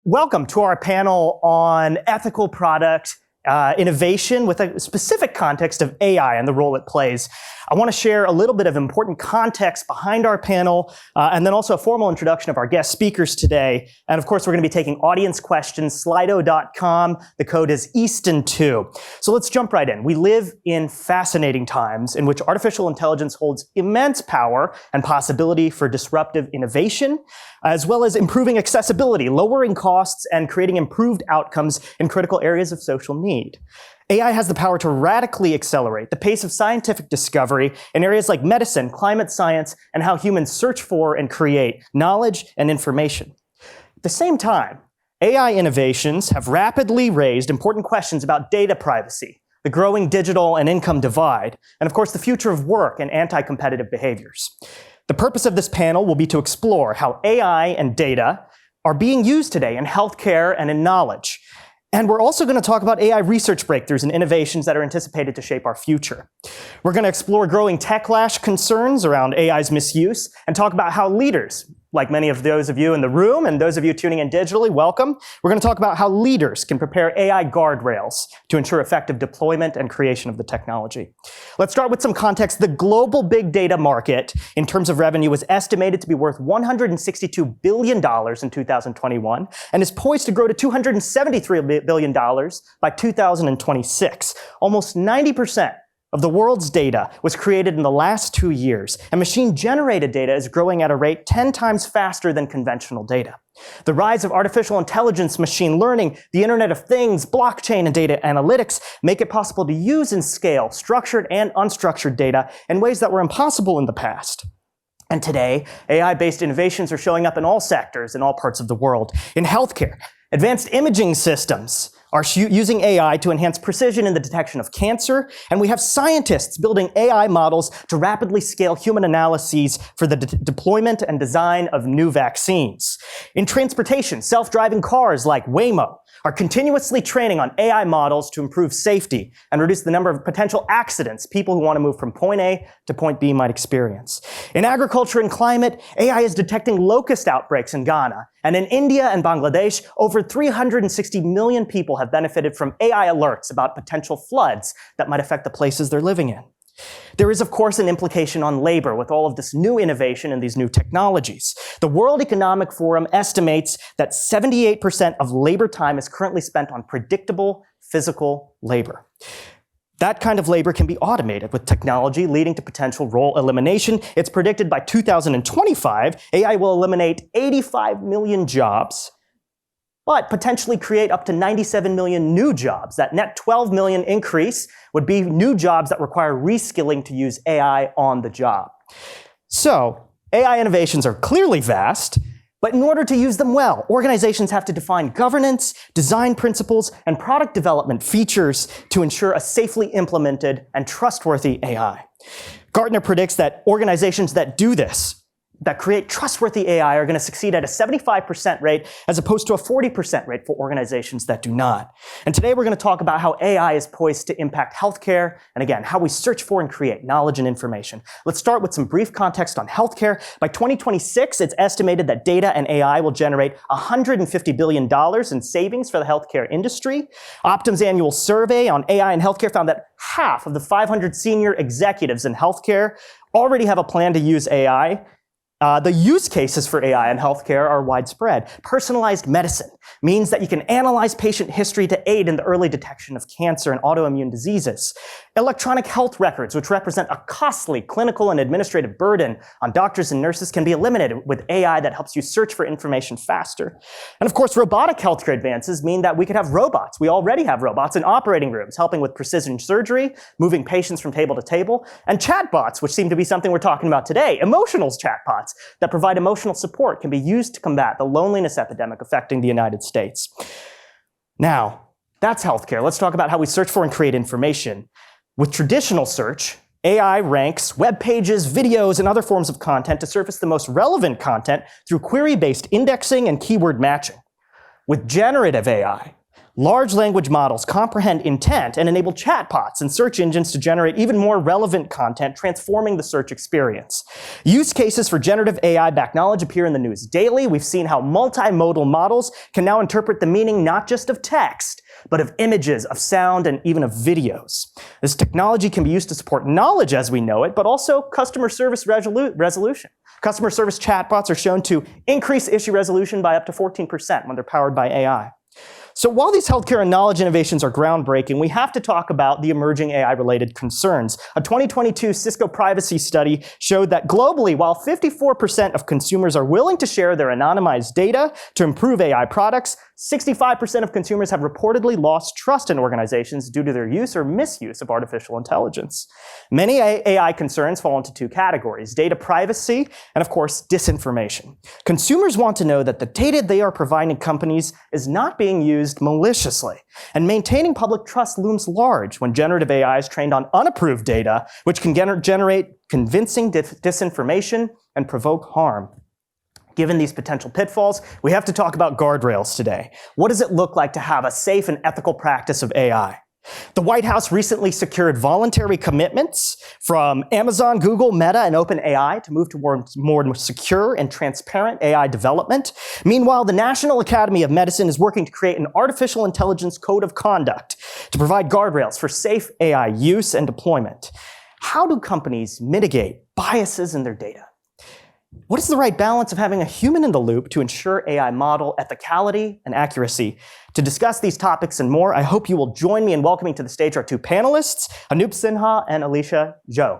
Welcome to our panel on ethical product innovation with a specific context of AI and the role it plays. I want to share a little bit of important context behind our panel and then also a formal introduction of our guest speakers today. And of course, we're going to be taking audience questions, slido.com. The code is Easton2. So let's jump right in. We live in fascinating times in which artificial intelligence holds immense power and possibility for disruptive innovation, as well as improving accessibility, lowering costs, and creating improved outcomes in critical areas of social need. AI has the power to radically accelerate the pace of scientific discovery in areas like medicine, climate science, and how humans search for and create knowledge and information. At the same time, AI innovations have rapidly raised important questions about data privacy, the growing digital and income divide, and of course the future of work and anti-competitive behaviors. The purpose of this panel will be to explore how AI and data are being used today in healthcare and in knowledge. And we're also going to talk about AI research breakthroughs and innovations that are anticipated to shape our future. We're going to explore growing techlash concerns around AI's misuse and talk about how leaders, like many of those of you in the room and those of you tuning in digitally, welcome. We're going to talk about how leaders can prepare AI guardrails to ensure effective deployment and creation of the technology. Let's start with some context. The global big data market, in terms of revenue, was estimated to be worth $162 billion in 2021 and is poised to grow to $273 billion by 2026. Almost 90% of the world's data was created in the last 2 years, and machine-generated data is growing at a rate 10 times faster than conventional data. The rise of artificial intelligence, machine learning, the Internet of Things, blockchain, and data analytics make it possible to use and scale structured and unstructured data in ways that were impossible in the past. And today, AI-based innovations are showing up in all sectors, in all parts of the world. In healthcare, advanced imaging systems are using AI to enhance precision in the detection of cancer, and we have scientists building AI models to rapidly scale human analyses for the deployment and design of new vaccines. In transportation, self-driving cars like Waymo are continuously training on AI models to improve safety and reduce the number of potential accidents people who want to move from point A to point B might experience. In agriculture and climate, AI is detecting locust outbreaks in Ghana. And in India and Bangladesh, over 360 million people have benefited from AI alerts about potential floods that might affect the places they're living in. There is, of course, an implication on labor with all of this new innovation and these new technologies. The World Economic Forum estimates that 78% of labor time is currently spent on predictable physical labor. That kind of labor can be automated with technology, leading to potential role elimination. It's predicted by 2025, AI will eliminate 85 million jobs, but potentially create up to 97 million new jobs. That net 12 million increase would be new jobs that require reskilling to use AI on the job. So, AI innovations are clearly vast, but in order to use them well, organizations have to define governance, design principles, and product development features to ensure a safely implemented and trustworthy AI. Gartner predicts that organizations that do this, that create trustworthy AI, are going to succeed at a 75% rate as opposed to a 40% rate for organizations that do not. And today we're going to talk about how AI is poised to impact healthcare, and again, how we search for and create knowledge and information. Let's start with some brief context on healthcare. By 2026, it's estimated that data and AI will generate $150 billion in savings for the healthcare industry. Optum's annual survey on AI and healthcare found that half of the 500 senior executives in healthcare already have a plan to use AI. The use cases for AI in healthcare are widespread. Personalized medicine means that you can analyze patient history to aid in the early detection of cancer and autoimmune diseases. Electronic health records, which represent a costly clinical and administrative burden on doctors and nurses, can be eliminated with AI that helps you search for information faster. And of course, robotic healthcare advances mean that we could have robots. We already have robots in operating rooms helping with precision surgery, moving patients from table to table, and chatbots, which seem to be something we're talking about today. Emotional chatbots that provide emotional support can be used to combat the loneliness epidemic affecting the United States. Now, that's healthcare. Let's talk about how we search for and create information. With traditional search, AI ranks web pages, videos, and other forms of content to surface the most relevant content through query-based indexing and keyword matching. With generative AI, Large language models comprehend intent and enable chatbots and search engines to generate even more relevant content, transforming the search experience. Use cases for generative AI-backed knowledge appear in the news daily. We've seen how multimodal models can now interpret the meaning not just of text, but of images, of sound, and even of videos. This technology can be used to support knowledge as we know it, but also customer service resolution. Customer service chatbots are shown to increase issue resolution by up to 14% when they're powered by AI. So while these healthcare and knowledge innovations are groundbreaking, we have to talk about the emerging AI-related concerns. A 2022 Cisco privacy study showed that globally, while 54% of consumers are willing to share their anonymized data to improve AI products, 65% of consumers have reportedly lost trust in organizations due to their use or misuse of artificial intelligence. Many AI concerns fall into two categories: data privacy and, of course, disinformation. Consumers want to know that the data they are providing companies is not being used maliciously. And maintaining public trust looms large when generative AI is trained on unapproved data, which can generate convincing disinformation and provoke harm. Given these potential pitfalls, we have to talk about guardrails today. What does it look like to have a safe and ethical practice of AI? The White House recently secured voluntary commitments from Amazon, Google, Meta, and OpenAI to move towards more secure and transparent AI development. Meanwhile, the National Academy of Medicine is working to create an artificial intelligence code of conduct to provide guardrails for safe AI use and deployment. How do companies mitigate biases in their data? What is the right balance of having a human in the loop to ensure AI model ethicality and accuracy? To discuss these topics and more, I hope you will join me in welcoming to the stage our two panelists, Anoop Sinha and Alicia Zhou.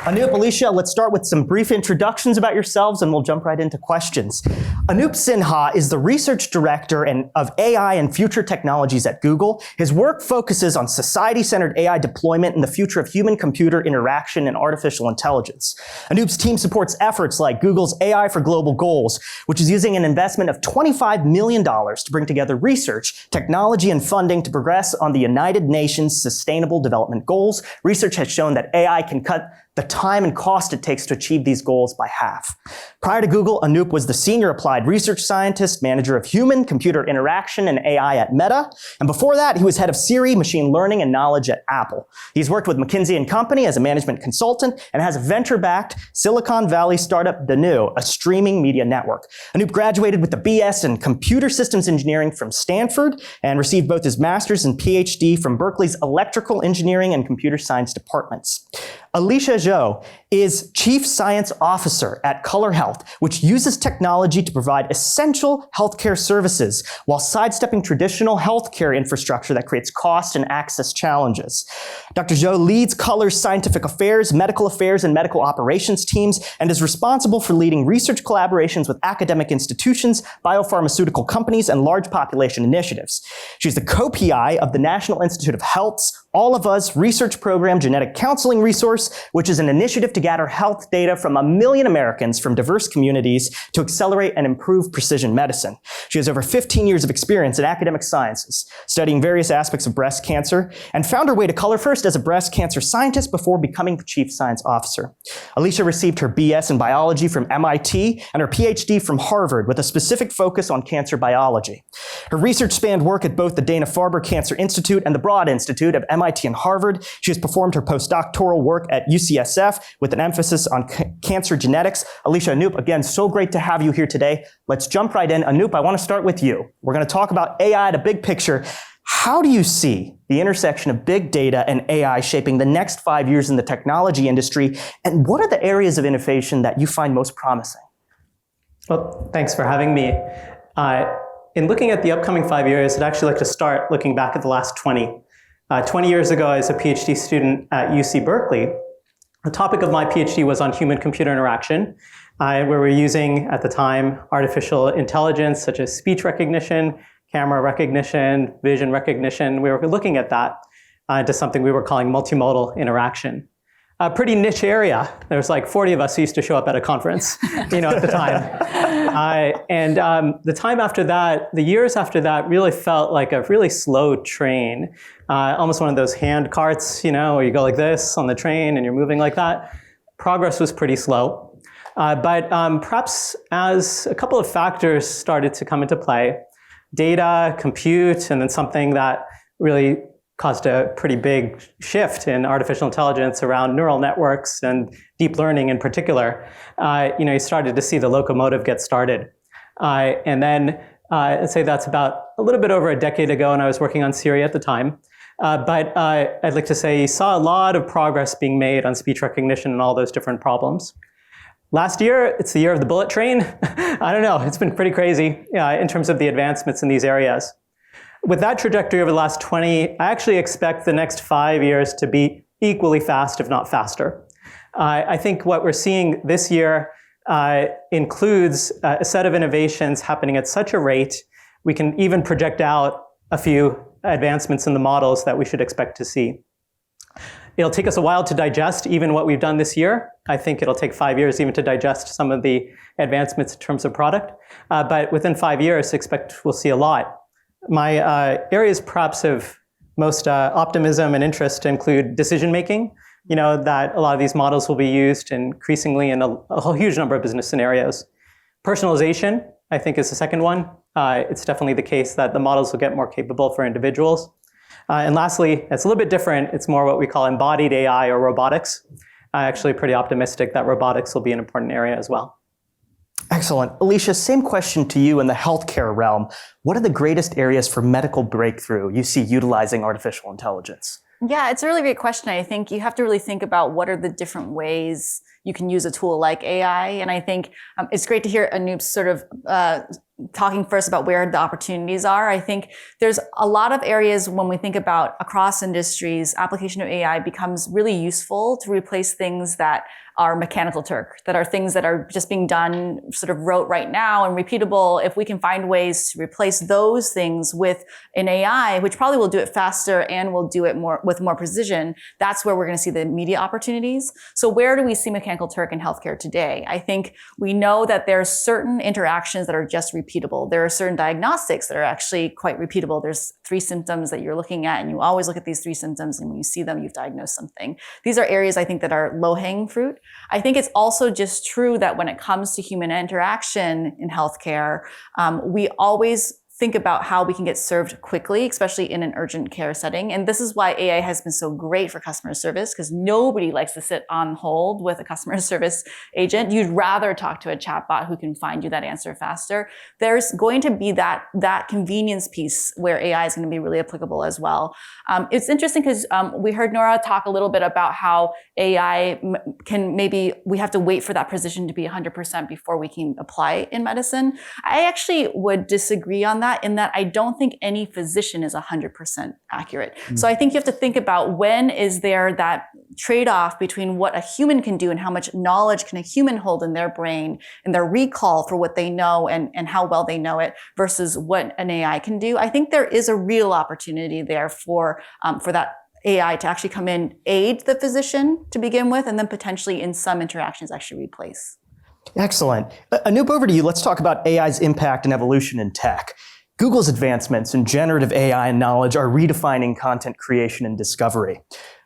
Anoop, Alicia, let's start with some brief introductions about yourselves and we'll jump right into questions. Anoop Sinha is the research director of AI and future technologies at Google. His work focuses on society-centered AI deployment and the future of human-computer interaction and artificial intelligence. Anoop's team supports efforts like Google's AI for Global Goals, which is using an investment of $25 million to bring together research, technology, and funding to progress on the United Nations Sustainable Development Goals. Research has shown that AI can cut the time and cost it takes to achieve these goals by half. Prior to Google, Anoop was the senior applied research scientist, manager of human-computer interaction and AI at Meta. And before that, he was head of Siri, machine learning, and knowledge at Apple. He's worked with McKinsey & Company as a management consultant and has a venture-backed Silicon Valley startup, The New, a streaming media network. Anoop graduated with a BS in computer systems engineering from Stanford and received both his master's and PhD from Berkeley's electrical engineering and computer science departments. Alicia Zhou is Chief Science Officer at Color Health, which uses technology to provide essential healthcare services while sidestepping traditional healthcare infrastructure that creates cost and access challenges. Dr. Zhou leads Color's scientific affairs, medical affairs, and medical operations teams and is responsible for leading research collaborations with academic institutions, biopharmaceutical companies, and large population initiatives. She's the co-PI of the National Institute of Health's All of Us research program genetic counseling resource, which is an initiative to gather health data from 1 million Americans from diverse communities to accelerate and improve precision medicine. She has over 15 years of experience in academic sciences, studying various aspects of breast cancer, and found her way to Color first as a breast cancer scientist before becoming Chief Science Officer. Alicia received her BS in biology from MIT and her PhD from Harvard with a specific focus on cancer biology. Her research spanned work at both the Dana-Farber Cancer Institute and the Broad Institute of MIT and Harvard. She has performed her postdoctoral work at UCSF with an emphasis on cancer genetics. Alicia, Anoop, again, so great to have you here today. Let's jump right in. Anoop, I want to start with you. We're going to talk about AI at a big picture. How do you see the intersection of big data and AI shaping the next 5 years in the technology industry? And what are the areas of innovation that you find most promising? Well, thanks for having me. In looking at the upcoming 5 years, I'd actually like to start looking back at the last 20. 20 years ago, as a PhD student at UC Berkeley, the topic of my PhD was on human-computer interaction, where we were using, at the time, artificial intelligence such as speech recognition, camera recognition, vision recognition. We were looking at that into something we were calling multimodal interaction. A pretty niche area. There was like 40 of us who used to show up at a conference, at the time. The time after that, the years after that really felt like a really slow train. Almost one of those hand carts, where you go like this on the train and you're moving like that. Progress was pretty slow. But perhaps as a couple of factors started to come into play, data, compute, and then something that really caused a pretty big shift in artificial intelligence around neural networks and deep learning in particular. You started to see the locomotive get started. And then I'd say that's about a little bit over a decade ago, and I was working on Siri at the time. But I'd like to say you saw a lot of progress being made on speech recognition and all those different problems. Last year, it's the year of the bullet train. I don't know, it's been pretty crazy in terms of the advancements in these areas. With that trajectory over the last 20, I actually expect the next 5 years to be equally fast, if not faster. I think what we're seeing this year includes a set of innovations happening at such a rate, we can even project out a few advancements in the models that we should expect to see. It'll take us a while to digest even what we've done this year. I think it'll take 5 years even to digest some of the advancements in terms of product. But within 5 years, expect we'll see a lot. My areas perhaps of most optimism and interest include decision making. That a lot of these models will be used increasingly in a whole huge number of business scenarios. Personalization, I think, is the second one. It's definitely the case that the models will get more capable for individuals. And lastly, it's a little bit different. It's more what we call embodied AI or robotics. Actually pretty optimistic that robotics will be an important area as well. Excellent. Alicia, same question to you in the healthcare realm. What are the greatest areas for medical breakthrough you see utilizing artificial intelligence? Yeah, it's a really great question. I think you have to really think about what are the different ways you can use a tool like AI. And I think it's great to hear Anoop sort of talking first about where the opportunities are. I think there's a lot of areas when we think about across industries, application of AI becomes really useful to replace things that are mechanical Turk, that are things that are just being done sort of rote right now and repeatable. If we can find ways to replace those things with an AI, which probably will do it faster and will do it more with more precision, that's where we're going to see the immediate opportunities. So where do we see mechanical Turk in healthcare today? I think we know that there's certain interactions that are just repeatable. There are certain diagnostics that are actually quite repeatable. There's 3 symptoms that you're looking at, and you always look at these 3 symptoms, and when you see them, you've diagnosed something. These are areas I think that are low-hanging fruit. I think it's also just true that when it comes to human interaction in healthcare, we always think about how we can get served quickly, especially in an urgent care setting. And this is why AI has been so great for customer service, because nobody likes to sit on hold with a customer service agent. You'd rather talk to a chatbot who can find you that answer faster. There's going to be that convenience piece where AI is going to be really applicable as well. It's interesting because we heard Nora talk a little bit about how AI can maybe, we have to wait for that precision to be 100% before we can apply it in medicine. I actually would disagree on that, in that I don't think any physician is 100% accurate. So I think you have to think about when is there that trade-off between what a human can do and how much knowledge can a human hold in their brain and their recall for what they know and how well they know it versus what an AI can do. I think there is a real opportunity there for that AI to actually come in, aid the physician to begin with, and then potentially in some interactions actually replace. Excellent. Anoop, over to you. Let's talk about AI's impact and evolution in tech. Google's advancements in generative AI and knowledge are redefining content creation and discovery.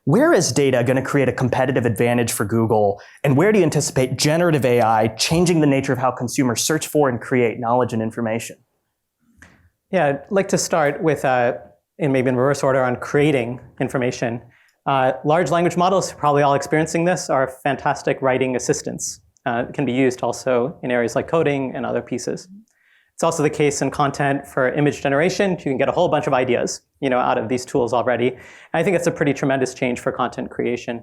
Where is data going to create a competitive advantage for Google, and where do you anticipate generative AI changing the nature of how consumers search for and create knowledge and information? Yeah, I'd like to start with, maybe in reverse order, on creating information. Large language models, probably all experiencing this, are fantastic writing assistants. It can be used also in areas like coding and other pieces. It's also the case in content for image generation. You can get a whole bunch of ideas, out of these tools already. And I think it's a pretty tremendous change for content creation.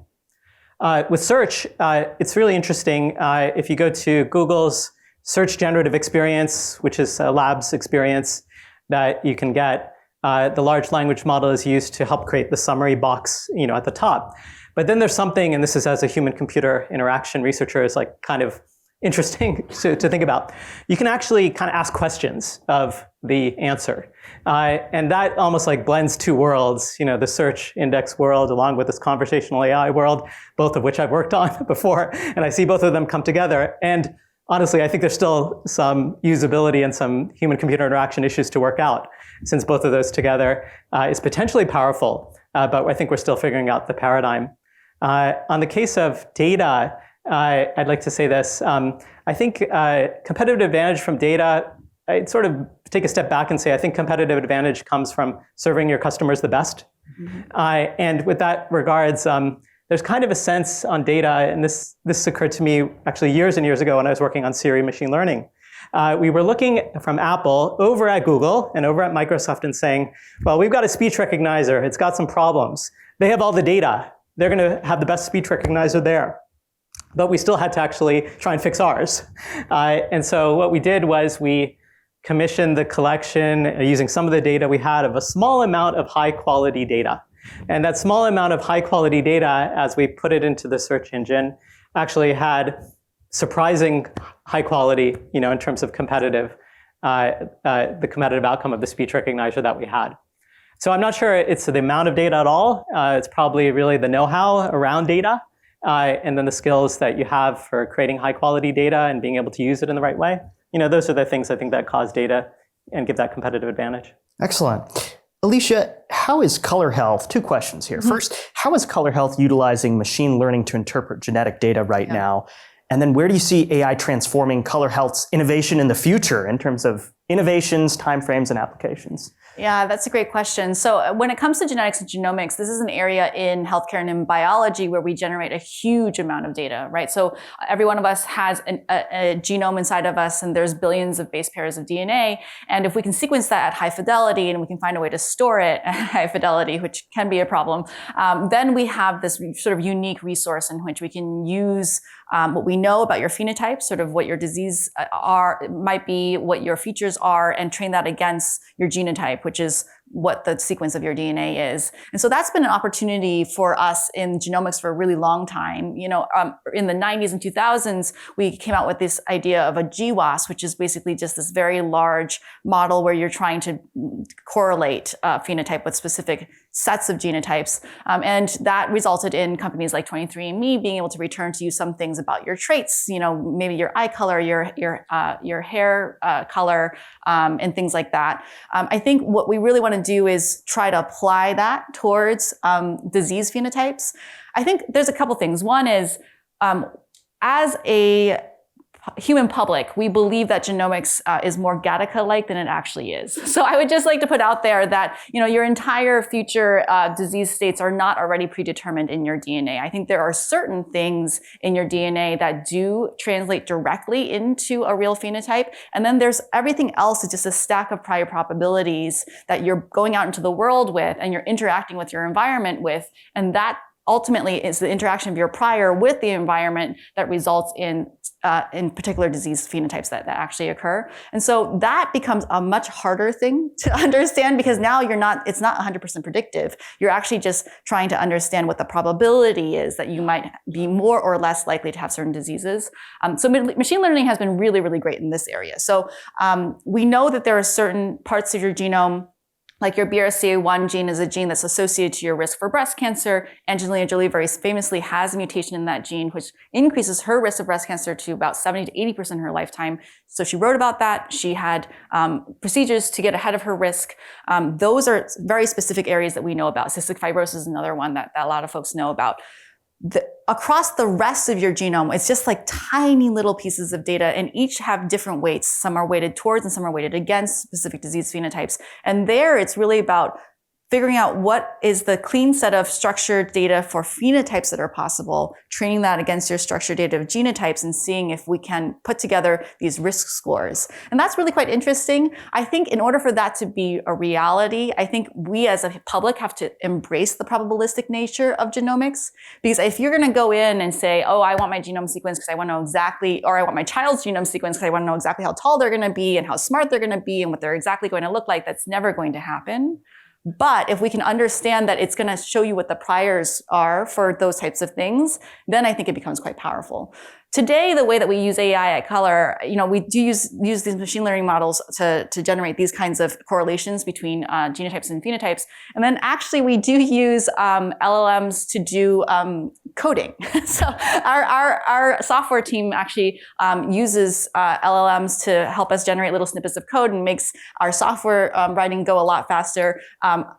With search, it's really interesting. If you go to Google's Search Generative Experience, which is a labs experience that you can get, the large language model is used to help create the summary box, at the top. But then there's something, and this is as a human-computer interaction researcher, is like kind of interesting to think about. You can actually kind of ask questions of the answer. And that almost like blends 2 worlds, the search index world along with this conversational AI world, both of which I've worked on before. And I see both of them come together. And honestly, I think there's still some usability and some human-computer interaction issues to work out, since both of those together is potentially powerful. But I think we're still figuring out the paradigm. On the case of data, I'd like to say this. I think competitive advantage from data, it sort of take a step back and say, I think competitive advantage comes from serving your customers the best. And with that regards, there's kind of a sense on data, and this occurred to me actually years and years ago when I was working on Siri machine learning. We were looking from Apple over at Google and over at Microsoft and saying, well, we've got a speech recognizer. It's got some problems. They have all the data. They're going to have the best speech recognizer there. But we still had to actually try and fix ours. And so what we did was we commissioned the collection using some of the data we had of a small amount of high quality data. And that small amount of high quality data, as we put it into the search engine, actually had surprising high quality, in terms of competitive, the competitive outcome of the speech recognizer that we had. So I'm not sure it's the amount of data at all. It's probably really the know-how around data, and then the skills that you have for creating high quality data and being able to use it in the right way. Those are the things I think that cause data and give that competitive advantage. Excellent. Alicia, how is Color Health, 2 questions here. First, how is Color Health utilizing machine learning to interpret genetic data right now? And then where do you see AI transforming Color Health's innovation in the future in terms of innovations, timeframes, and applications? Yeah, that's a great question. So when it comes to genetics and genomics, this is an area in healthcare and in biology where we generate a huge amount of data, right? So every one of us has a genome inside of us, and there's billions of base pairs of DNA. And if we can sequence that at high fidelity and we can find a way to store it at high fidelity, which can be a problem, then we have this sort of unique resource in which we can use what we know about your phenotype, sort of what your disease might be, what your features are, and train that against your genotype, which is what the sequence of your DNA is. And so that's been an opportunity for us in genomics for a really long time. In the 90s and 2000s, we came out with this idea of a GWAS, which is basically just this very large model where you're trying to correlate phenotype with specific sets of genotypes. And that resulted in companies like 23andMe being able to return to you some things about your traits, maybe your eye color, your hair color, and things like that. I think what we really want to do is try to apply that towards disease phenotypes. I think there's a couple things. One is, as a human public, we believe that genomics is more Gattaca-like than it actually is. So I would just like to put out there that, your entire future disease states are not already predetermined in your DNA. I think there are certain things in your DNA that do translate directly into a real phenotype. And then there's everything else is just a stack of prior probabilities that you're going out into the world with and you're interacting with your environment with. And that ultimately is the interaction of your prior with the environment that results in particular disease phenotypes that actually occur. And so that becomes a much harder thing to understand because now it's not 100% predictive. You're actually just trying to understand what the probability is that you might be more or less likely to have certain diseases. So machine learning has been really, really great in this area. So we know that there are certain parts of your genome, like your BRCA1 gene is a gene that's associated to your risk for breast cancer. Angelina Jolie very famously has a mutation in that gene, which increases her risk of breast cancer to about 70 to 80% in her lifetime. So she wrote about that. She had procedures to get ahead of her risk. Those are very specific areas that we know about. Cystic fibrosis is another one that a lot of folks know about. Across the rest of your genome, it's just like tiny little pieces of data and each have different weights. Some are weighted towards and some are weighted against specific disease phenotypes. And there it's really about figuring out what is the clean set of structured data for phenotypes that are possible, training that against your structured data of genotypes and seeing if we can put together these risk scores. And that's really quite interesting. I think in order for that to be a reality, I think we as a public have to embrace the probabilistic nature of genomics. Because if you're going to go in and say, oh, I want my genome sequenced because I want to know exactly, or I want my child's genome sequenced because I want to know exactly how tall they're going to be and how smart they're going to be and what they're exactly going to look like, that's never going to happen. But if we can understand that it's going to show you what the priors are for those types of things, then I think it becomes quite powerful. Today, the way that we use AI at Color, we do use these machine learning models to generate these kinds of correlations between genotypes and phenotypes. And then actually we do use LLMs to do coding. So our software team actually uses LLMs to help us generate little snippets of code and makes our software writing go a lot faster.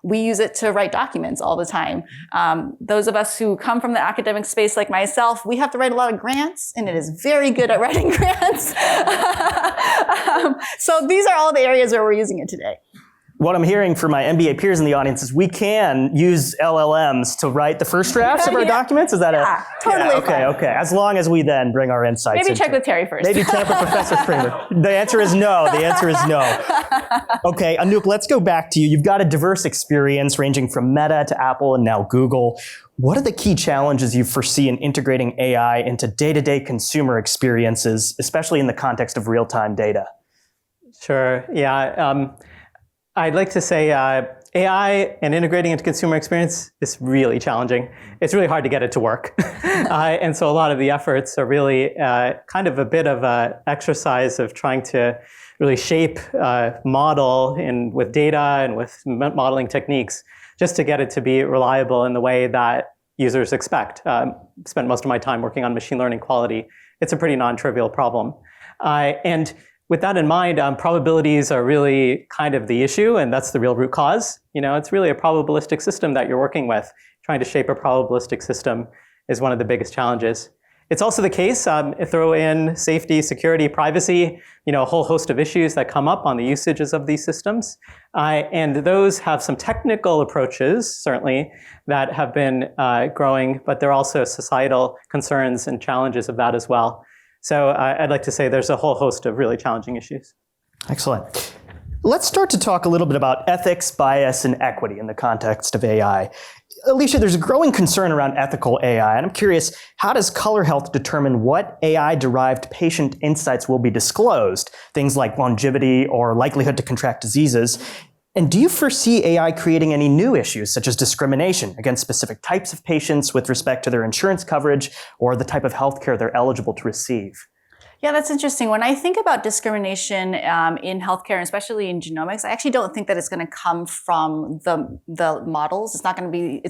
We use it to write documents all the time. Those of us who come from the academic space like myself, we have to write a lot of grants, and it is very good at writing grants. So these are all the areas where we're using it today. What I'm hearing from my MBA peers in the audience is we can use LLMs to write the first drafts of our documents. Is that totally fine. Okay. As long as we then bring our insights. Maybe check with Terry first. Maybe check with Professor Freeman. The answer is no. Okay, Anoop, let's go back to you. You've got a diverse experience ranging from Meta to Apple and now Google. What are the key challenges you foresee in integrating AI into day-to-day consumer experiences, especially in the context of real-time data? Sure. Yeah. I'd like to say AI and integrating into consumer experience is really challenging. It's really hard to get it to work. And so a lot of the efforts are really kind of a bit of an exercise of trying to really shape model with data and with modeling techniques just to get it to be reliable in the way that users expect. Spent most of my time working on machine learning quality. It's a pretty non-trivial problem. And with that in mind, probabilities are really kind of the issue, and that's the real root cause. It's really a probabilistic system that you're working with. Trying to shape a probabilistic system is one of the biggest challenges. It's also the case, throw in safety, security, privacy, a whole host of issues that come up on the usages of these systems. And those have some technical approaches, certainly, that have been growing, but there are also societal concerns and challenges of that as well. So I'd like to say there's a whole host of really challenging issues. Excellent. Let's start to talk a little bit about ethics, bias, and equity in the context of AI. Alicia, there's a growing concern around ethical AI, and I'm curious, how does Color Health determine what AI-derived patient insights will be disclosed, things like longevity or likelihood to contract diseases? And do you foresee AI creating any new issues, such as discrimination against specific types of patients with respect to their insurance coverage or the type of healthcare they're eligible to receive? Yeah, that's interesting. When I think about discrimination in healthcare, and especially in genomics, I actually don't think that it's going to come from the models. It's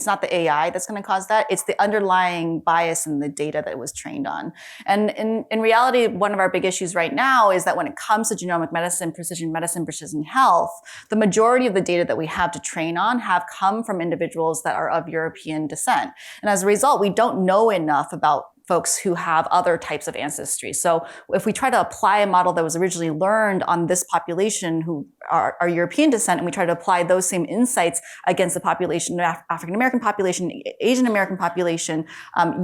not the AI that's going to cause that. It's the underlying bias in the data that it was trained on. And in reality, one of our big issues right now is that when it comes to genomic medicine, precision health, the majority of the data that we have to train on have come from individuals that are of European descent. And as a result, we don't know enough about folks who have other types of ancestry. So if we try to apply a model that was originally learned on this population who are European descent, and we try to apply those same insights against the population, African-American population, Asian-American population,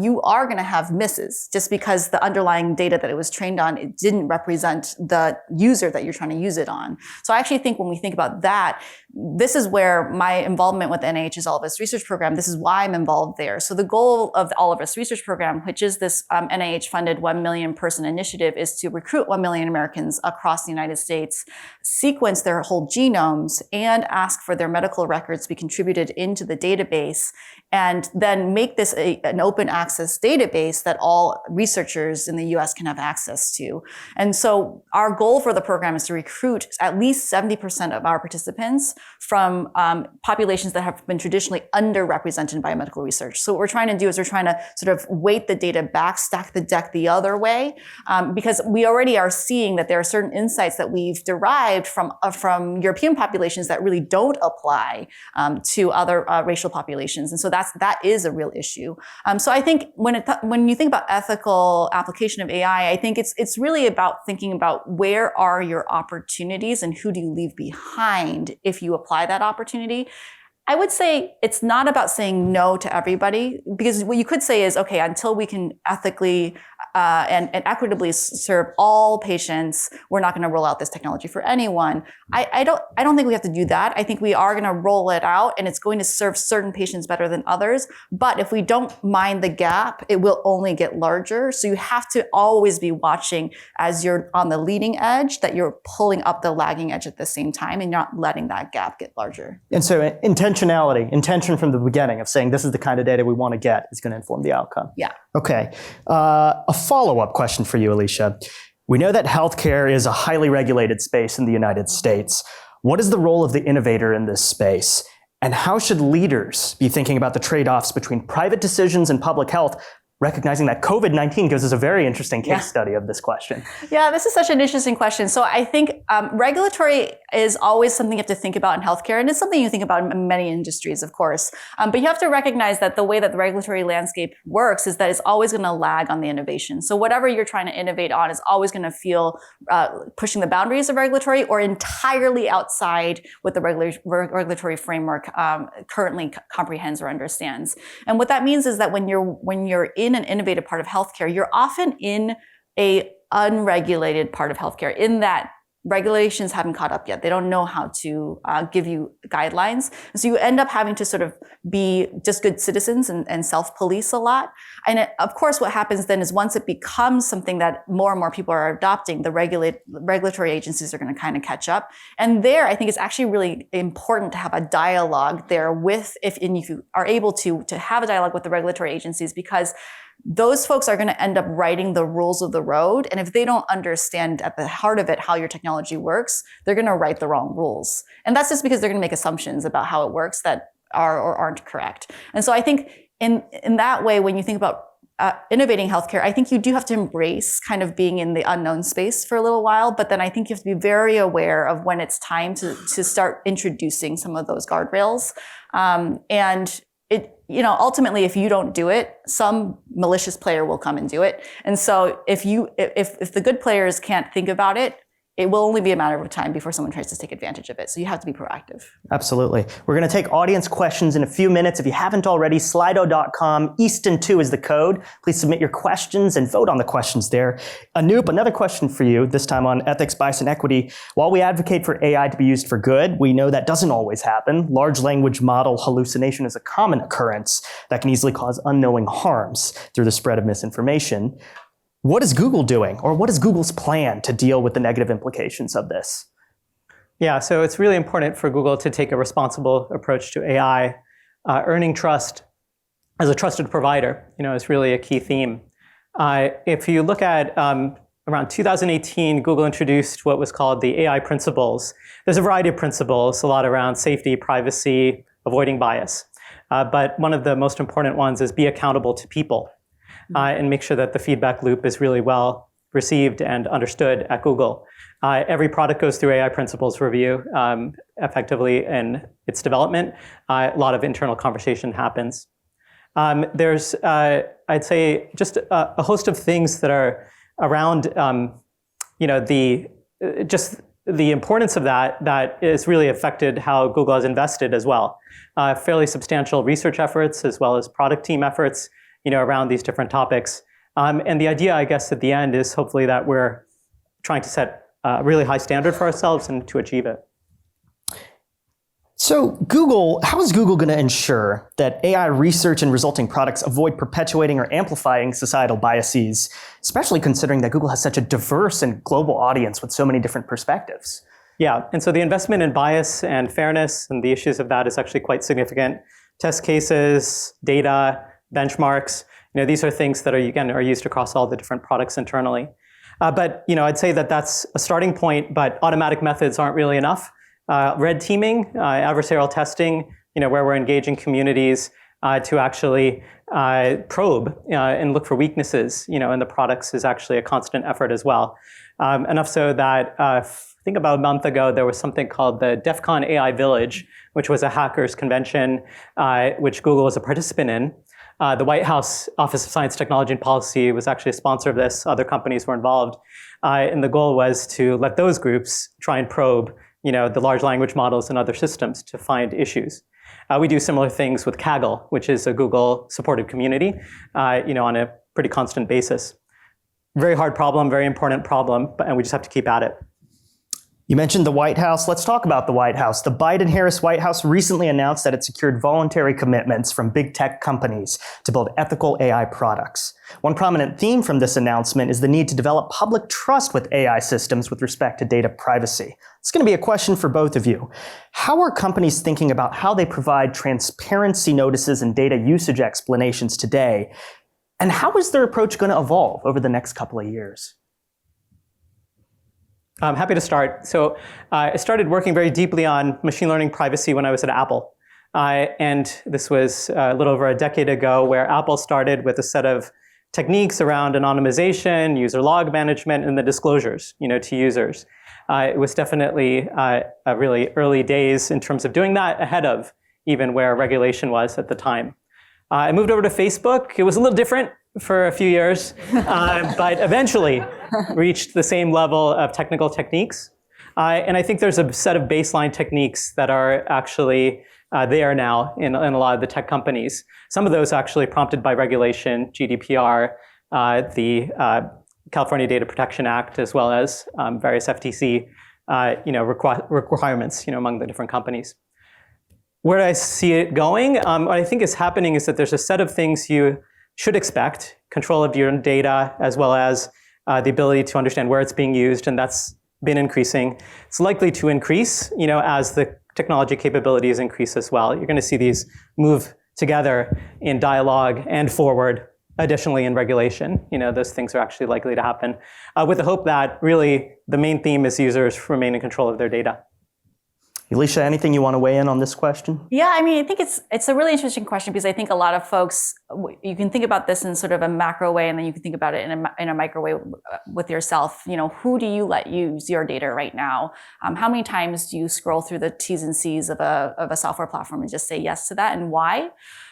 you are going to have misses just because the underlying data that it was trained on, it didn't represent the user that you're trying to use it on. So I actually think when we think about that, this is where my involvement with NIH's All of Us research program, this is why I'm involved there. So the goal of the All of Us research program, which is this NIH-funded 1 million person initiative, is to recruit 1 million Americans across the United States, sequence their whole genomes, and ask for their medical records to be contributed into the database, and then make this an open access database that all researchers in the US can have access to. And so our goal for the program is to recruit at least 70% of our participants from populations that have been traditionally underrepresented by medical research. So what we're trying to do is we're trying to sort of weight the data back, stack the deck the other way, because we already are seeing that there are certain insights that we've derived from European populations that really don't apply to other racial populations. And so that is a real issue. So I think when you think about ethical application of AI, I think it's really about thinking about where are your opportunities and who do you leave behind if you apply that opportunity. I would say it's not about saying no to everybody, because what you could say is, okay, until we can ethically and equitably serve all patients, we're not going to roll out this technology for anyone. I don't think we have to do that. I think we are going to roll it out, and it's going to serve certain patients better than others. But if we don't mind the gap, it will only get larger. So you have to always be watching as you're on the leading edge, that you're pulling up the lagging edge at the same time, and you're not letting that gap get larger. And so intention from the beginning of saying this is the kind of data we want to get is going to inform the outcome. Yeah. Okay. A follow-up question for you, Alicia. We know that healthcare is a highly regulated space in the United States. What is the role of the innovator in this space? And how should leaders be thinking about the trade-offs between private decisions in public health recognizing that COVID-19 gives us a very interesting case study of this question. Yeah, this is such an interesting question. So I think regulatory is always something you have to think about in healthcare, and it's something you think about in many industries, of course. But you have to recognize that the way that the regulatory landscape works is that it's always going to lag on the innovation. So whatever you're trying to innovate on is always going to feel pushing the boundaries of regulatory or entirely outside what the regulatory framework currently comprehends or understands. And what that means is that when you're in an innovative part of healthcare, you're often in a unregulated part of healthcare, in that regulations haven't caught up yet. They don't know how to give you guidelines. And so you end up having to sort of be just good citizens and self-police a lot. And of course, what happens then is once it becomes something that more and more people are adopting, the regulatory agencies are going to kind of catch up. And there, I think it's actually really important to have a dialogue there with, if you are able to have a dialogue with the regulatory agencies, because those folks are going to end up writing the rules of the road. And if they don't understand at the heart of it how your technology works, they're going to write the wrong rules. And that's just because they're going to make assumptions about how it works that are or aren't correct. And so I think in that way, when you think about innovating healthcare, I think you do have to embrace kind of being in the unknown space for a little while. But then I think you have to be very aware of when it's time to start introducing some of those guardrails. And ultimately, if you don't do it, some malicious player will come and do it. And so if the good players can't think about it, it will only be a matter of time before someone tries to take advantage of it. So you have to be proactive. Absolutely. We're going to take audience questions in a few minutes. If you haven't already, slido.com, Easton2 is the code. Please submit your questions and vote on the questions there. Anoop, another question for you, this time on ethics, bias, and equity. While we advocate for AI to be used for good, we know that doesn't always happen. Large language model hallucination is a common occurrence that can easily cause unknowing harms through the spread of misinformation. What is Google doing, or what is Google's plan to deal with the negative implications of this? Yeah, so it's really important for Google to take a responsible approach to AI. Earning trust as a trusted provider, is really a key theme. If you look at around 2018, Google introduced what was called the AI principles. There's a variety of principles, a lot around safety, privacy, avoiding bias. But one of the most important ones is be accountable to people. And make sure that the feedback loop is really well received and understood at Google. Every product goes through AI principles review effectively in its development. A lot of internal conversation happens. There's, I'd say, just a host of things that are around, the importance of that is really affected how Google has invested as well. Fairly substantial research efforts as well as product team efforts around these different topics. And the idea, I guess, at the end is hopefully that we're trying to set a really high standard for ourselves and to achieve it. So how is Google going to ensure that AI research and resulting products avoid perpetuating or amplifying societal biases, especially considering that Google has such a diverse and global audience with so many different perspectives? Yeah, and so the investment in bias and fairness and the issues of that is actually quite significant. Test cases, data, benchmarks, these are things that are used across all the different products internally. But I'd say that that's a starting point, but automatic methods aren't really enough. Red teaming, adversarial testing, where we're engaging communities to actually probe and look for weaknesses, in the products is actually a constant effort as well. Enough so that I think about a month ago, there was something called the DEF CON AI Village, which was a hackers convention, which Google was a participant in. The White House Office of Science, Technology, and Policy was actually a sponsor of this. Other companies were involved. And the goal was to let those groups try and probe, the large language models and other systems to find issues. We do similar things with Kaggle, which is a Google-supported community, on a pretty constant basis. Very hard problem, very important problem, and we just have to keep at it. You mentioned the White House. Let's talk about the White House. The Biden-Harris White House recently announced that it secured voluntary commitments from big tech companies to build ethical AI products. One prominent theme from this announcement is the need to develop public trust with AI systems with respect to data privacy. It's going to be a question for both of you. How are companies thinking about how they provide transparency notices and data usage explanations today? And how is their approach going to evolve over the next couple of years? I'm happy to start. So I started working very deeply on machine learning privacy when I was at Apple. And this was a little over a decade ago, where Apple started with a set of techniques around anonymization, user log management, and the disclosures, to users. It was definitely a really early days in terms of doing that, ahead of even where regulation was at the time. I moved over to Facebook. It was a little different for a few years, but eventually reached the same level of technical techniques. And I think there's a set of baseline techniques that are actually there now in a lot of the tech companies. Some of those actually prompted by regulation, GDPR, the California Data Protection Act, as well as various FTC requirements among the different companies. Where I see it going, what I think is happening is that there's a set of things you should expect: control of your data, as well as the ability to understand where it's being used, and that's been increasing. It's likely to increase, as the technology capabilities increase as well. You're going to see these move together in dialogue and forward, additionally in regulation. Those things are actually likely to happen, with the hope that really the main theme is users remain in control of their data. Alicia, anything you want to weigh in on this question? Yeah, I think it's a really interesting question, because I think a lot of folks, you can think about this in sort of a macro way, and then you can think about it in a micro way with yourself. Who do you let use your data right now? How many times do you scroll through the T's and C's of a software platform and just say yes to that, and why?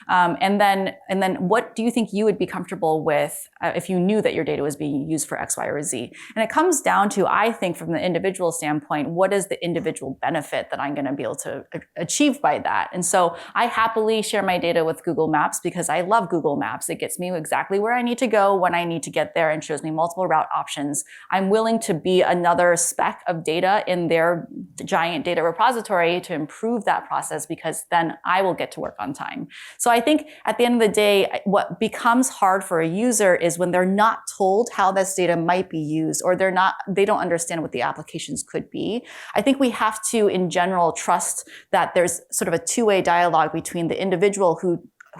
And then what do you think you would be comfortable with if you knew that your data was being used for X, Y, or Z? And it comes down to, I think, from the individual standpoint, what is the individual benefit that I'm going to be able to achieve by that? And so I happily share my data with Google Maps, because I love Google Maps. It gets me exactly where I need to go when I need to get there, and shows me multiple route options. I'm willing to be another speck of data in their giant data repository to improve that process, because then I will get to work on time. So I think at the end of the day, what becomes hard for a user is when they're not told how this data might be used, or they don't understand what the applications could be. I think we have to, in general, trust that there's sort of a two-way dialogue between the individual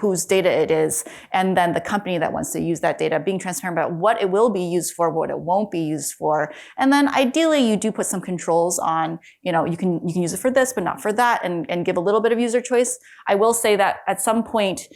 whose data it is, and then the company that wants to use that data, being transparent about what it will be used for, what it won't be used for. And then ideally you do put some controls on, you can use it for this, but not for that, and give a little bit of user choice. I will say that at some point,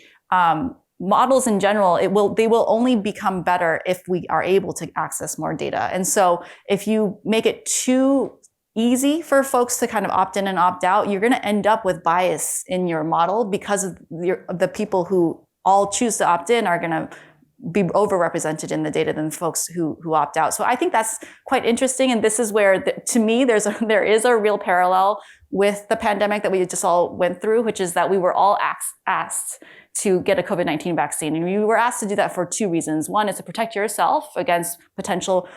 models in general, they will only become better if we are able to access more data. And so if you make it too easy for folks to kind of opt in and opt out, you're going to end up with bias in your model, because of the people who all choose to opt in are going to be overrepresented in the data than folks who opt out. So I think that's quite interesting. And this is where, to me, there is a real parallel with the pandemic that we just all went through, which is that we were all asked to get a COVID-19 vaccine. And we were asked to do that for two reasons. One is to protect yourself against potential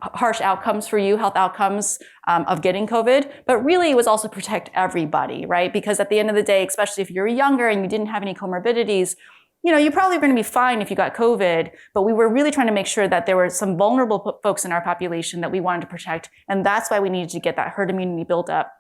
harsh outcomes for you, health outcomes of getting COVID, but really it was also protect everybody, right? Because at the end of the day, especially if you're younger and you didn't have any comorbidities, you're probably going to be fine if you got COVID, but we were really trying to make sure that there were some vulnerable folks in our population that we wanted to protect. And that's why we needed to get that herd immunity built up.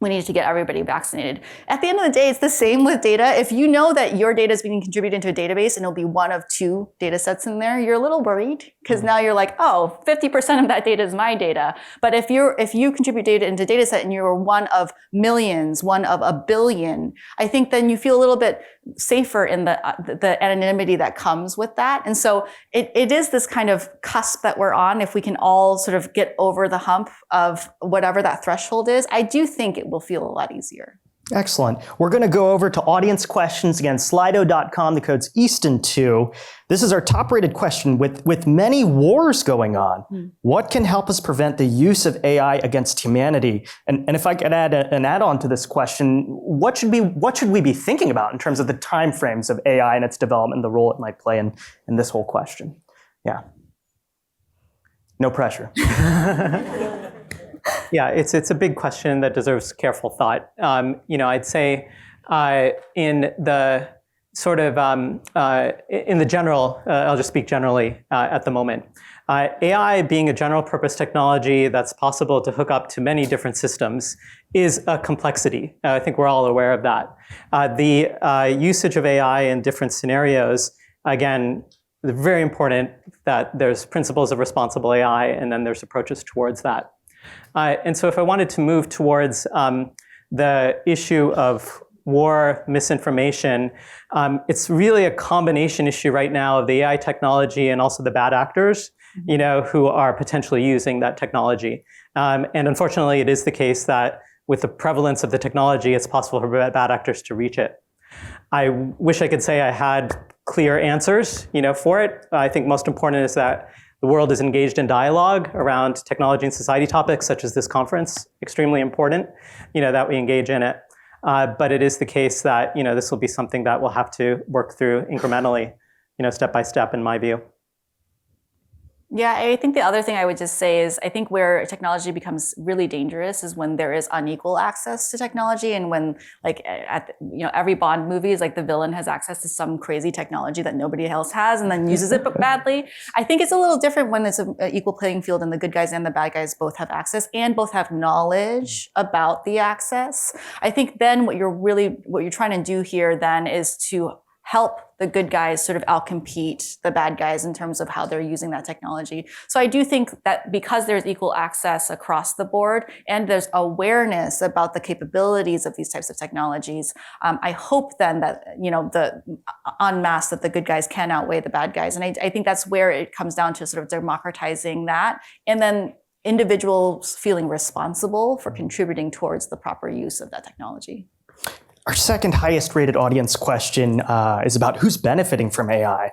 We needed to get everybody vaccinated. At the end of the day, it's the same with data. If you know that your data is being contributed into a database and it'll be one of two data sets in there, you're a little worried, because now you're like, oh, 50% of that data is my data. But if you contribute data into a data set and you're one of millions, one of a billion, I think then you feel a little bit safer in the anonymity that comes with that. And so it is this kind of cusp that we're on. If we can all sort of get over the hump of whatever that threshold is, I do think it will feel a lot easier. Excellent. We're going to go over to audience questions. Again, Slido.com, the code's Easton2. This is our top-rated question. With many wars going on, what can help us prevent the use of AI against humanity? And if I could add an add-on to this question, what should we be thinking about in terms of the timeframes of AI and its development, and the role it might play in this whole question? Yeah. No pressure. Yeah, it's a big question that deserves careful thought. I'd say in the sort of in the general, I'll just speak generally at the moment. AI being a general purpose technology that's possible to hook up to many different systems is a complexity. I think we're all aware of that. The usage of AI in different scenarios, again, very important that there's principles of responsible AI, and then there's approaches towards that. And so if I wanted to move towards the issue of war, misinformation. It's really a combination issue right now of the AI technology and also the bad actors, who are potentially using that technology. And unfortunately, it is the case that with the prevalence of the technology, it's possible for bad actors to reach it. I wish I could say I had clear answers, for it. I think most important is that the world is engaged in dialogue around technology and society topics, such as this conference. Extremely important, that we engage in it. But it is the case that, this will be something that we'll have to work through incrementally, step by step, in my view. Yeah, I think the other thing I would just say is I think where technology becomes really dangerous is when there is unequal access to technology, and when every Bond movie is like the villain has access to some crazy technology that nobody else has and then uses it badly. I think it's a little different when it's an equal playing field and the good guys and the bad guys both have access and both have knowledge about the access. I think then what you're trying to do here then is to help the good guys sort of outcompete the bad guys in terms of how they're using that technology. So I do think that because there's equal access across the board and there's awareness about the capabilities of these types of technologies, I hope then that, the en masse that the good guys can outweigh the bad guys. And I think that's where it comes down to sort of democratizing that, and then individuals feeling responsible for contributing towards the proper use of that technology. Our second highest rated audience question is about who's benefiting from AI.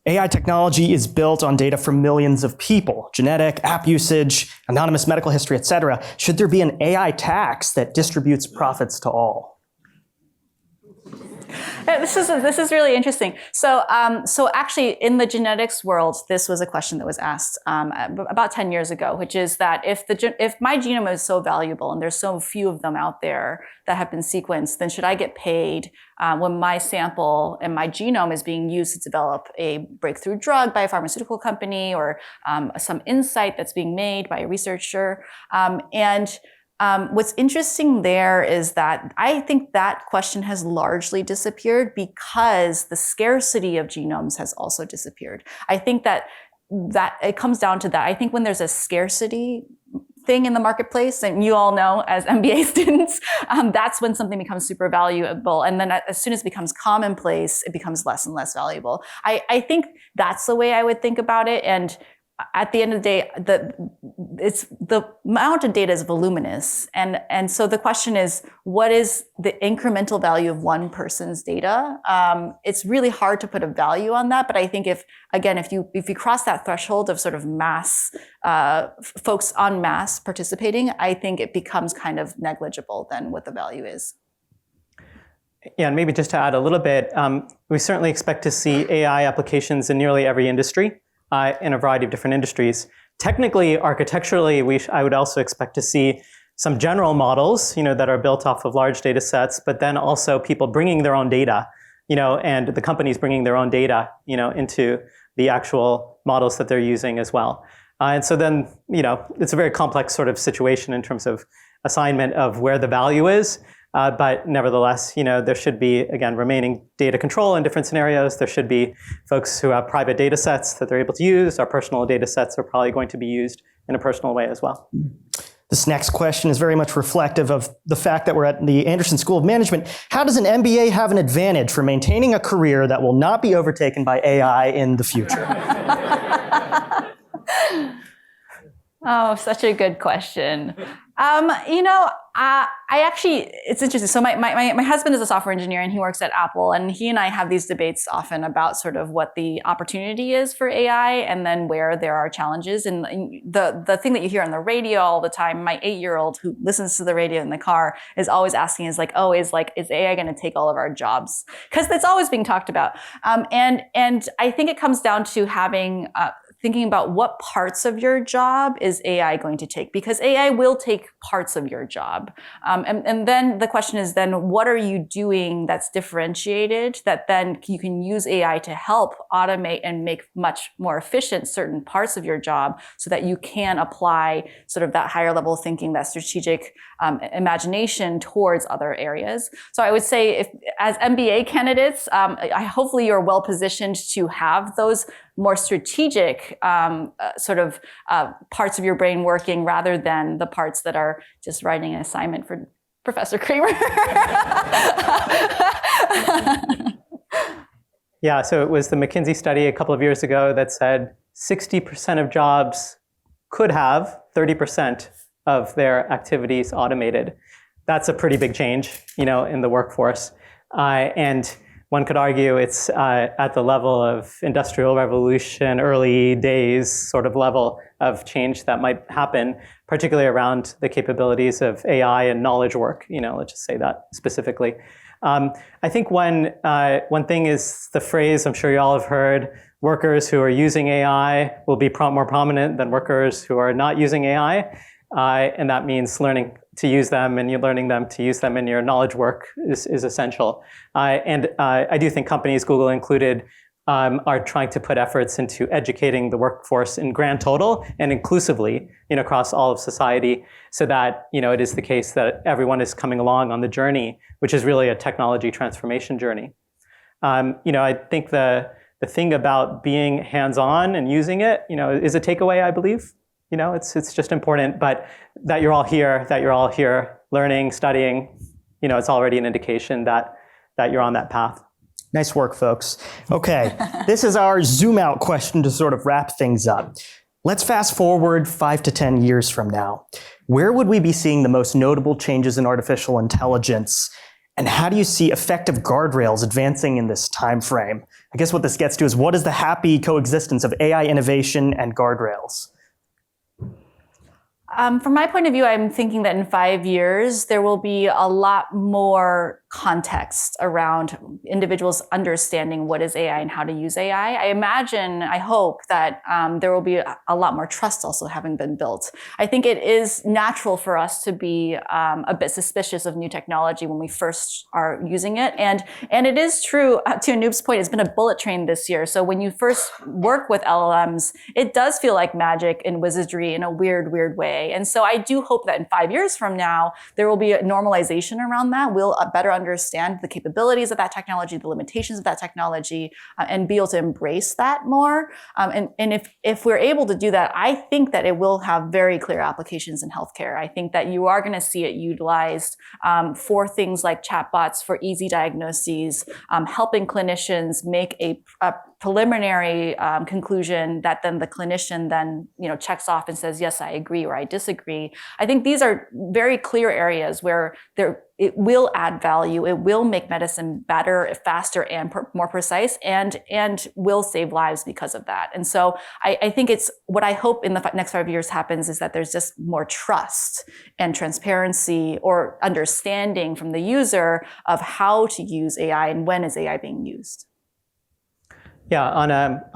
AI technology is built on data from millions of people, genetic, app usage, anonymous medical history, etc. Should there be an AI tax that distributes profits to all? This is really interesting. So actually, in the genetics world, this was a question that was asked about 10 years ago, which is that if my genome is so valuable and there's so few of them out there that have been sequenced, then should I get paid when my sample and my genome is being used to develop a breakthrough drug by a pharmaceutical company, or some insight that's being made by a researcher? What's interesting there is that I think that question has largely disappeared because the scarcity of genomes has also disappeared. I think that it comes down to that. I think when there's a scarcity thing in the marketplace, and you all know as MBA students, that's when something becomes super valuable. And then as soon as it becomes commonplace, it becomes less and less valuable. I think that's the way I would think about it. And at the end of the day, the amount of data is voluminous. And so the question is, what is the incremental value of one person's data? It's really hard to put a value on that. But I think if you cross that threshold of sort of mass, folks en masse participating, I think it becomes kind of negligible then what the value is. Yeah, and maybe just to add a little bit, we certainly expect to see AI applications in nearly every industry. In a variety of different industries. Technically, architecturally, I would also expect to see some general models, that are built off of large data sets, but then also people bringing their own data, and the companies bringing their own data, into the actual models that they're using as well. And so then, it's a very complex sort of situation in terms of assignment of where the value is. But nevertheless, there should be, again, remaining data control in different scenarios. There should be folks who have private data sets that they're able to use. Our personal data sets are probably going to be used in a personal way as well. This next question is very much reflective of the fact that we're at the Anderson School of Management. How does an MBA have an advantage for maintaining a career that will not be overtaken by AI in the future? Oh, such a good question. It's interesting. So my husband is a software engineer and he works at Apple, and he and I have these debates often about sort of what the opportunity is for AI and then where there are challenges. And the thing that you hear on the radio all the time, my 8-year-old who listens to the radio in the car is always asking is AI going to take all of our jobs? Because it's always being talked about. And I think it comes down to thinking about what parts of your job is AI going to take, because AI will take parts of your job. And then the question is then what are you doing that's differentiated that then you can use AI to help automate and make much more efficient certain parts of your job so that you can apply sort of that higher level thinking, that strategic imagination towards other areas. So I would say if as MBA candidates, hopefully you're well positioned to have those more strategic parts of your brain working rather than the parts that are just writing an assignment for Professor Kramer. Yeah, so it was the McKinsey study a couple of years ago that said 60% of jobs could have 30% of their activities automated. That's a pretty big change, in the workforce. And one could argue it's at the level of Industrial Revolution, early days sort of level of change that might happen, particularly around the capabilities of AI and knowledge work. Let's just say that specifically. I think one thing is the phrase I'm sure you all have heard, workers who are using AI will be more prominent than workers who are not using AI. And that means learning to use them, and you're learning them to use them in your knowledge work is essential. And I do think companies, Google included, are trying to put efforts into educating the workforce in grand total and inclusively, across all of society, so that it is the case that everyone is coming along on the journey, which is really a technology transformation journey. I think the thing about being hands-on and using it, is a takeaway, I believe. It's just important, but that you're all here learning, studying, it's already an indication that you're on that path. Nice work, folks. Okay, this is our zoom out question to sort of wrap things up. Let's fast forward 5 to 10 years from now. Where would we be seeing the most notable changes in artificial intelligence? And how do you see effective guardrails advancing in this time frame? I guess what this gets to is, what is the happy coexistence of AI innovation and guardrails? From my point of view, I'm thinking that in 5 years, there will be a lot more context around individuals understanding what is AI and how to use AI. I hope that there will be a lot more trust also having been built. I think it is natural for us to be a bit suspicious of new technology when we first are using it. And it is true, to Anoop's point, it's been a bullet train this year. So when you first work with LLMs, it does feel like magic and wizardry in a weird way. And so I do hope that in 5 years from now, there will be a normalization around that. We'll better understand the capabilities of that technology, the limitations of that technology, and be able to embrace that more. And if we're able to do that, I think that it will have very clear applications in healthcare. I think that you are going to see it utilized for things like chatbots, for easy diagnoses, helping clinicians make a preliminary conclusion that then the clinician then checks off and says, yes, I agree or I disagree. I think these are very clear areas where it will add value. It will make medicine better, faster, and more precise, and will save lives because of that. And so I think it's what I hope in the next 5 years happens is that there's just more trust and transparency or understanding from the user of how to use AI and when is AI being used. Yeah, on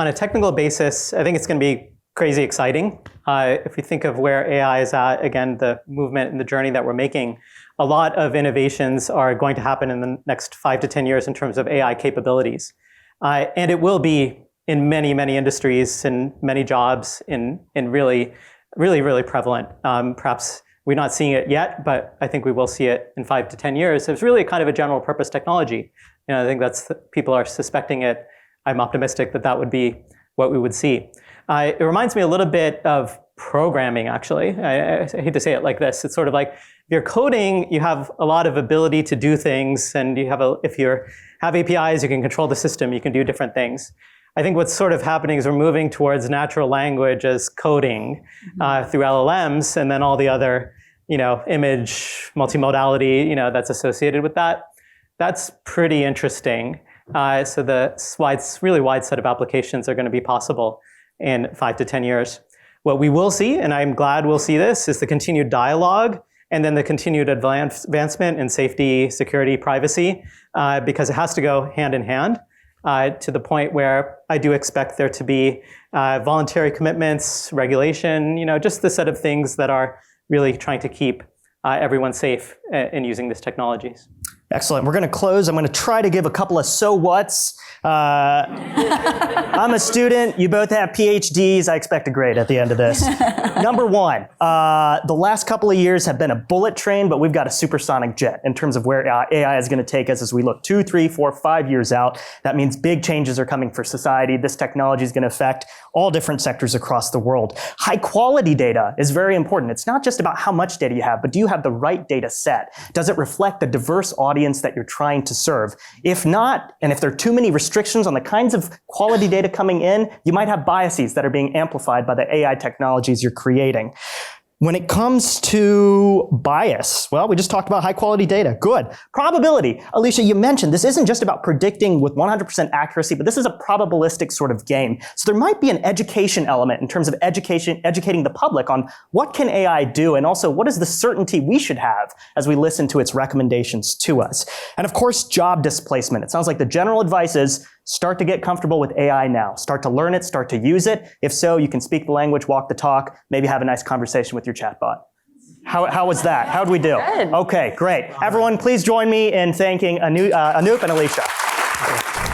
a technical basis, I think it's going to be crazy exciting. If we think of where AI is at, again, the movement and the journey that we're making, a lot of innovations are going to happen in the next 5 to 10 years in terms of AI capabilities. And it will be in many, many industries and many jobs in really prevalent. Perhaps we're not seeing it yet, but I think we will see it in 5 to 10 years. It's really kind of a general purpose technology. I think people are suspecting it. I'm optimistic that would be what we would see. It reminds me a little bit of programming, actually. I hate to say it like this. It's sort of like if you're coding, you have a lot of ability to do things, and if you have APIs, you can control the system, you can do different things. I think what's sort of happening is we're moving towards natural language as coding through LLMs, and then all the other, image multimodality, that's associated with that. That's pretty interesting. So the really wide set of applications are going to be possible in 5 to 10 years. What we will see, and I'm glad we'll see this, is the continued dialogue and then the continued advancement in safety, security, privacy, because it has to go hand in hand to the point where I do expect there to be voluntary commitments, regulation, just the set of things that are really trying to keep everyone safe in using these technologies. Excellent. We're going to close. I'm going to try to give a couple of so whats I'm a student. You both have PhDs. I expect a grade at the end of this. Number one, the last couple of years have been a bullet train, but we've got a supersonic jet in terms of where AI is going to take us as we look 2, 3, 4, 5 years out. That means big changes are coming for society. This technology is going to affect all different sectors across the world. High quality data is very important. It's not just about how much data you have, but do you have the right data set? Does it reflect the diverse audience that you're trying to serve? If not, and if there are too many restrictions on the kinds of quality data coming in, you might have biases that are being amplified by the AI technologies you're creating. When it comes to bias, well, we just talked about high quality data. Good. Probability. Alicia, you mentioned this isn't just about predicting with 100% accuracy, but this is a probabilistic sort of game. So there might be an education element in terms of educating the public on what can AI do, and also what is the certainty we should have as we listen to its recommendations to us. And of course, job displacement. It sounds like the general advice is start to get comfortable with AI now. Start to learn it, start to use it. If so, you can speak the language, walk the talk, maybe have a nice conversation with your chatbot. How was that? How'd we do? Good. Okay, great. Everyone, please join me in thanking Anoop and Alicia.